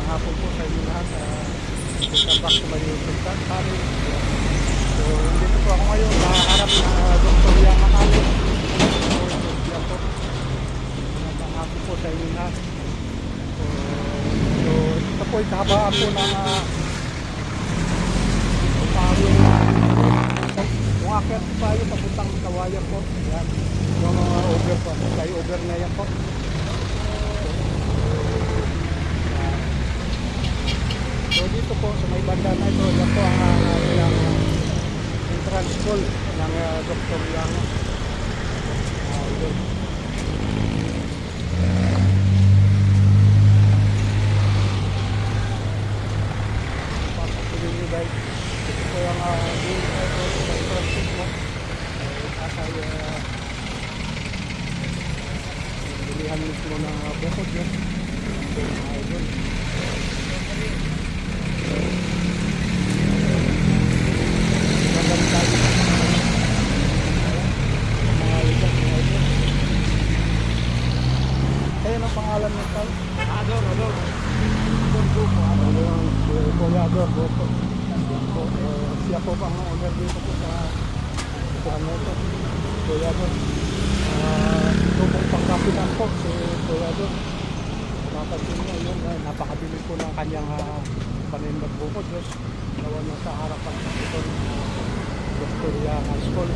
hapon po sa inyo lahat. Welcome back to my YouTube channel. So, dito po ako ngayon. Nakaharap na Dr. Yang Makali. Yan po. Welcome hapon po sa inyo lahat. So ito po ay kahabaan po ng kung akit tayo papuntang Kawayan po. Yan. Yung over po. Flyover na yan po. So dito po sa may banda na ito, yan po ang entrance school ng Dr. Yang. Papatuloy nyo guys. Ito po yung entrance school po. Asay bilihan mismo ng bukod yun. Idol. Kaya ang pangalan ng tao? Ador. Kuya Ador. Siya po ang owner dito po sa kukuhan na ito. Kuya Ador. Ito pong pangkapinan po si Kuya Ador. Mapansin nyo yun, napakabili po ng kanyang panindag bukod. Gawa niya sa harapan sa ito Victoria High School.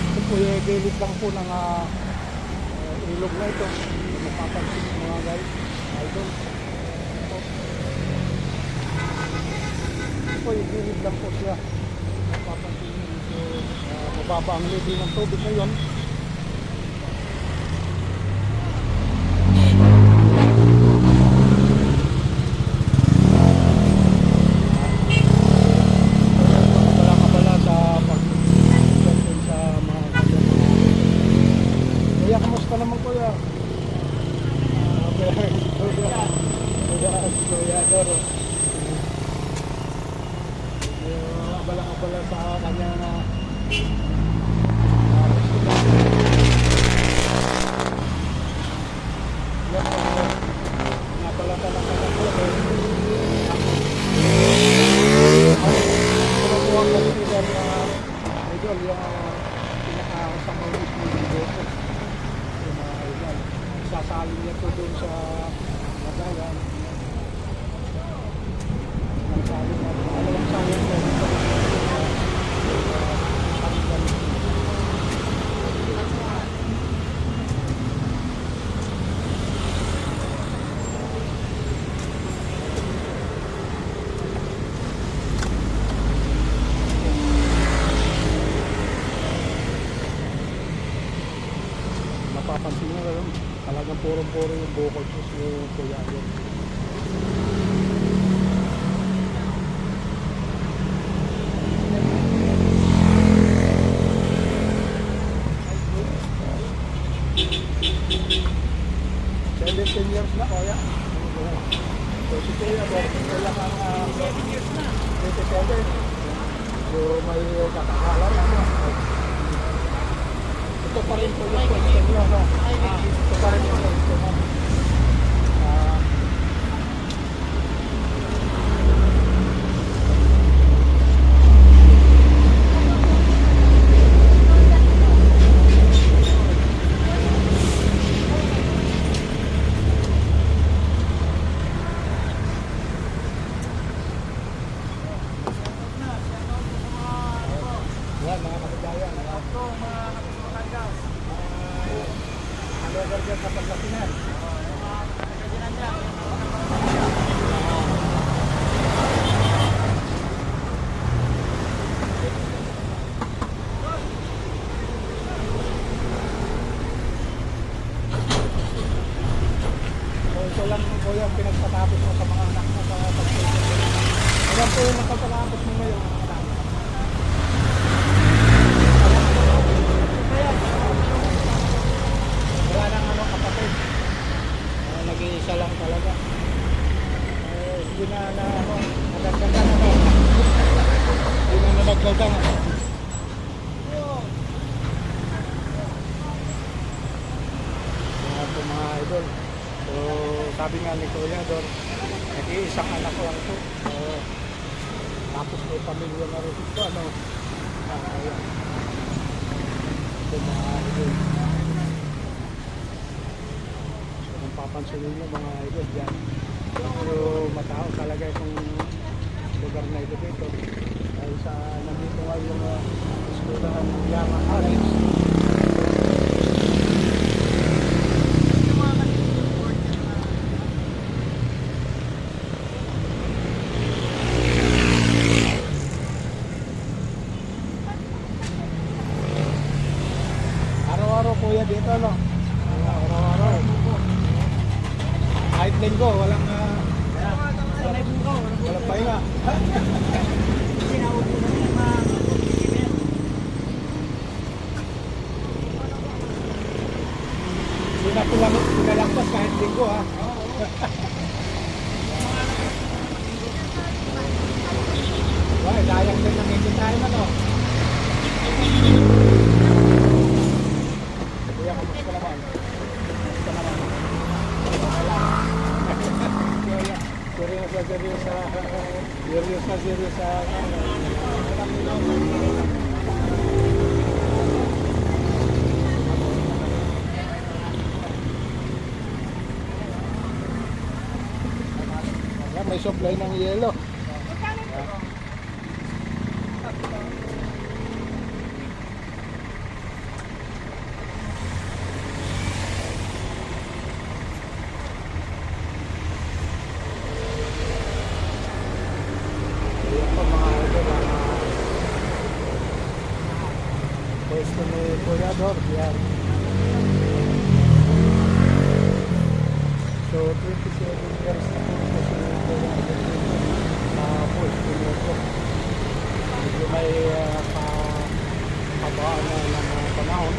Ito po yung gilid lang po ng ilog na ito. Mapapansin nyo mga guys. Idol. Ito po yung gilid lang po siya. Mapapansin nyo. Mababa ang level ng tubig ngayon. Kamusta naman kuya? Kuya Ador. Abala-abala sa kanya na sasali niya po doon sa lagayan. Nagsali na po. Alawang sali po. Napapansin nyo kayo, talagang puro-puro yung bukod sa Kuya Ador. Ten years na kuya. So si Kuya Ador, kailang ang 27. So may kakakalan na. Ito pa rin po yung question nyo, no? Ito pa rin yung question nyo. Yan, mga kababayan. Lugar dyan sa Pagkasinan. So ito lang po yung pinagpatapos mo sa mga anak mo sa pagkasinan. Ayan po yung nagpapatapos mo ngayon. Wala nang kapatid. Nag-iisa lang talaga. sabi nga ni Kuya doon, nag-iisang anak lang po. Tapos may pamilya na rin ito, ano. Ayan. Ito mga idol. So, kung papansinin nyo mga idol, yan. Pero matao talaga itong lugar na ito dito. Dahil sa nandito nga yung eskwelahan ng Yama College. Araw-araw kuya dito, no? Araw-araw. Kahit linggo, walang pahinga. Pinalampas kahit linggo, ha? Wala, dayang din nakikitahin na, no? Kuya, kamusta naman? Kamusta naman? Seryosa. May supply ng yelo. Pwesto ni Kuya Dor, yan. So, 27 years na po ito si Kuya Dor na pwesto nito. Medyo may kabaan na ng panahon.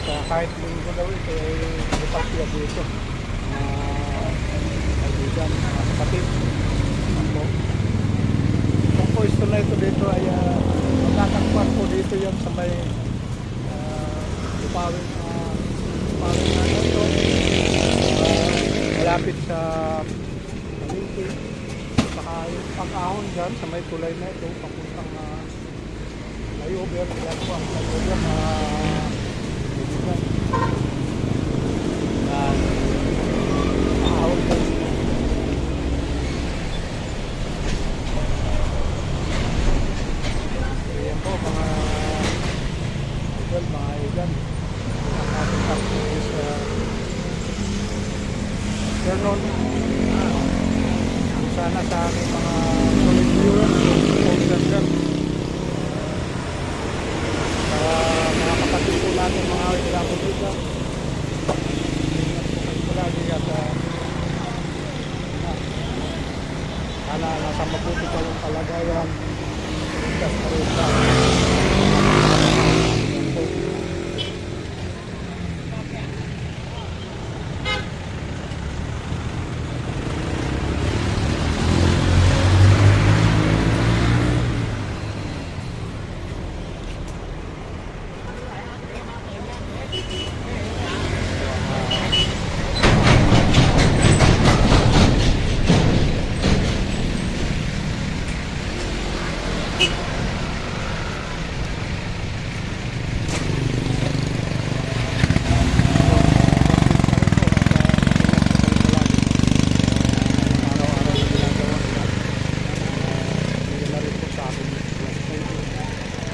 Kaya kahit linggo daw ito ay lipat siya dito. Kaibigan, mga kapatid. Ang pwesto na ito dito ay magkakakwan po dito yan sa may upawin na ito. Malapit sa Maliki. Saka yung pag-ahon dyan sa may tulay na ito papuntang layover. Yan po ang layover na kaibigan. Ahon dyan. Ayan po mga idol, mga igan. Ang ating customers afternoon. Sana sa aming mga